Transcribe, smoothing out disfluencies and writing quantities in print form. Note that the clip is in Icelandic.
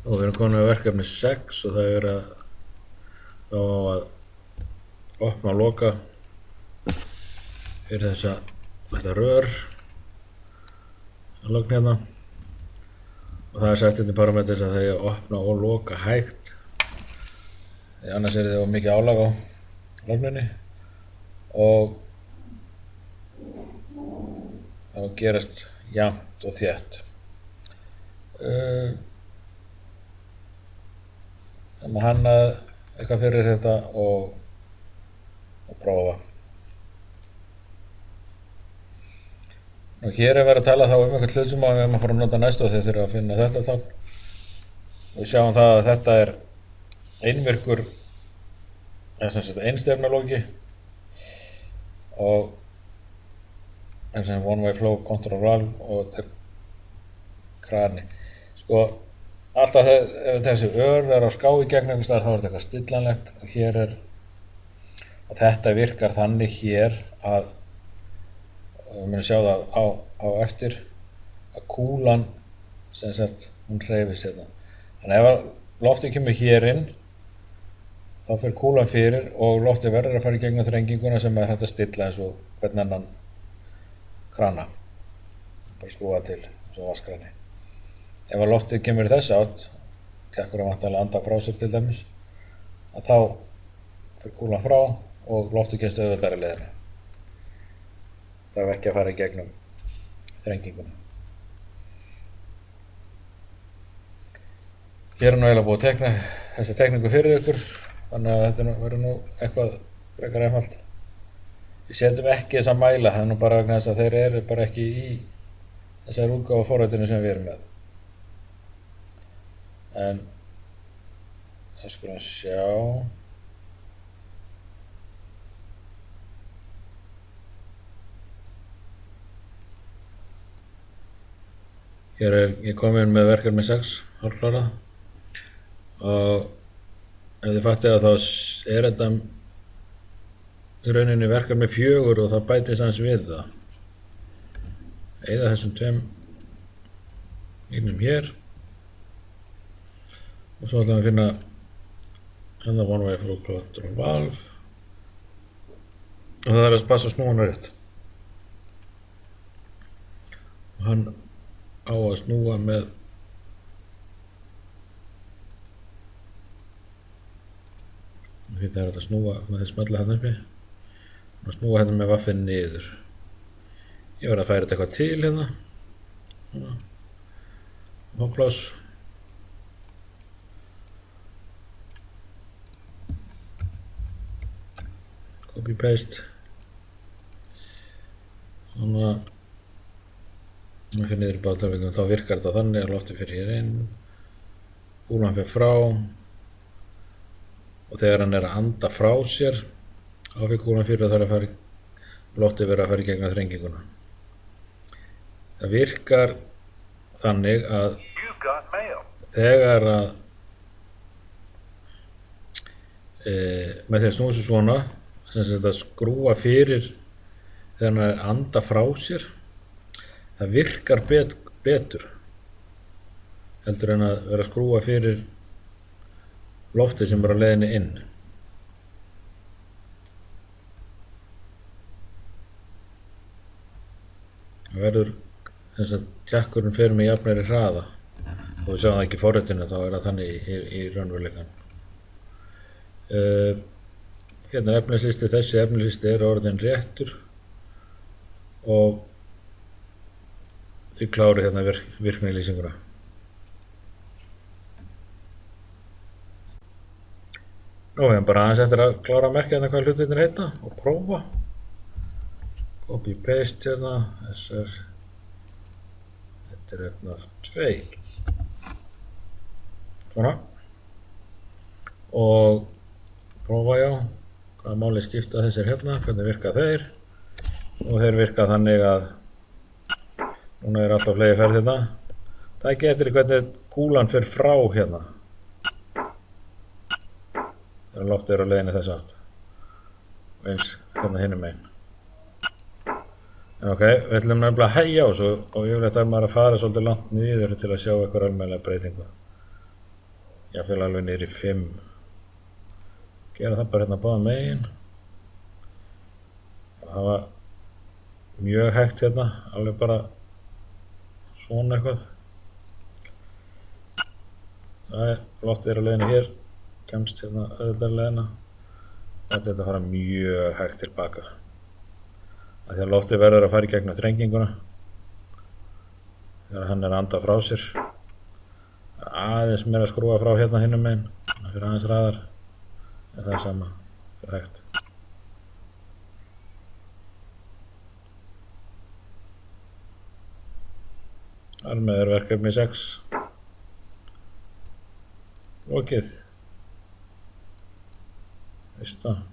Og við erum komin að verkefni 6 og það er að þá á að opna og loka fyrir þetta rör að logna hérna og það er sett inn í parameters að það er að opna og loka hægt því annars er það mikið álag á logninni og það gerast jafnt og þétt. Það má hanna eitthvað fyrir þetta og prófa. Og hér er verið að tala þá einhvern hlut sem við erum að fara að nota næstu og þeir þurfa að finna þetta tákn. Og við sjáum það að þetta er einvirkur, eða sem sagt einstefnalógi og sem one way flow control valve og þetta er krani. Sko alltaf ef þessi ör er á ská í gegn einhvers staðar þá er þetta eitthvað stillanlegt og hér er að þetta virkar þannig hér að við munum sjá það á eftir að kúlan sem sagt hún hreyfist hérna. Þannig ef loftið kemur hér inn þá fer kúlan fyrir og loftið verður að fara í gegnum þrenginguna sem er hægt að stilla eins og hvern annan krana. Bara skrúfa til eins og vatnskrani. Ef að loftið kemur í þess átt, tekkurinn vantanlega anda frá sér til dæmis, að þá fer kúlan frá og loftið kemst auðveldar í leiðinu. Þarf ekki að fara í gegnum þrenginguna. Hér er nú eiginlega búið að tekna þessa tekningu fyrir ykkur, þannig að þetta verður nú eitthvað frekar einfalt. Við setjum ekki þessa mæla, það er nú bara vegna þess að þeir eru bara ekki í þessari útgáfu forritinu sem við erum með. En það skulum sjá. Hér er ég komin með verkefni 6 hálfklárað og ef þið fattið að þá er þetta í rauninni verkefni 4 og það bætist aðeins við það. Eyða þessum tveim línum hér og svo ætlum við að finna hérna one way flow control valve og það er að passa snúana rétt og hann á að snúa með þetta er að snúa með því smella hérna uppi og snúa hérna með vaffin niður. Ég verð að færa þetta eitthvað til hérna og pláss. Copy paste. Þannig að við finnum niður í bátarvíkum þá virkar þetta þannig að loftið fyrir hér inn, kúlan fyrir frá og þegar hann er að anda frá sér þá fyrir kúlan fyrir að loftið verður að fara í gegnum þrenginguna. Það virkar þannig að þegar að með því að snúa sér svona sem sagt að skrúa fyrir þegar hann er að anda frá sér það virkar betur heldur en að vera að skrúa fyrir loftið sem er á leiðinni inn. Það verður þess að tjakkurinn fer með jafnari hraða og við sjáum það ekki í forritinu þá er það þannig í raunveruleikanum. Hérna er efnislisti, þessi efnislisti er orðinn réttur og þið kláru hérna virknilýsinguna. Nú við erum bara aðeins eftir að klára að merkja hérna hvað hlutirnir heita og prófa. Copy paste hérna, þessar, þetta er hérna 2. Svona. Og prófa já, hvaða máli skipta þessir hérna, hvernig virka þeir. Og þeir virka þannig að núna er alltaf fleiri ferð hérna. Það er ekki eftir hvernig kúlan fer frá hérna. Þegar loftið er á leiðinni þess átt. Og eins hérna hinum megin. Ok, við ætlum nefnilega að hægja á þessu og yfirleitt er maður að fara svolítið langt niður til að sjá eitthvað almennilega breytingu. Jafnvel alveg niður í 5. Gera það bara hérna báðum megin. Það var mjög hægt hérna, alveg bara svona eitthvað. Loftið á leiðinni hér, kemst hérna auðvitað leiðina. Loftið þetta fara mjög hægt tilbaka. Af því að loftið verður að fara í gegnum þrenginguna þegar hann að anda frá sér. Aðeins meira að skrúa frá hérna hinum megin, það fyrir aðeins hraðar, en það sama, fyrir hægt. Þar með verkefni 6 lokið. Veist það.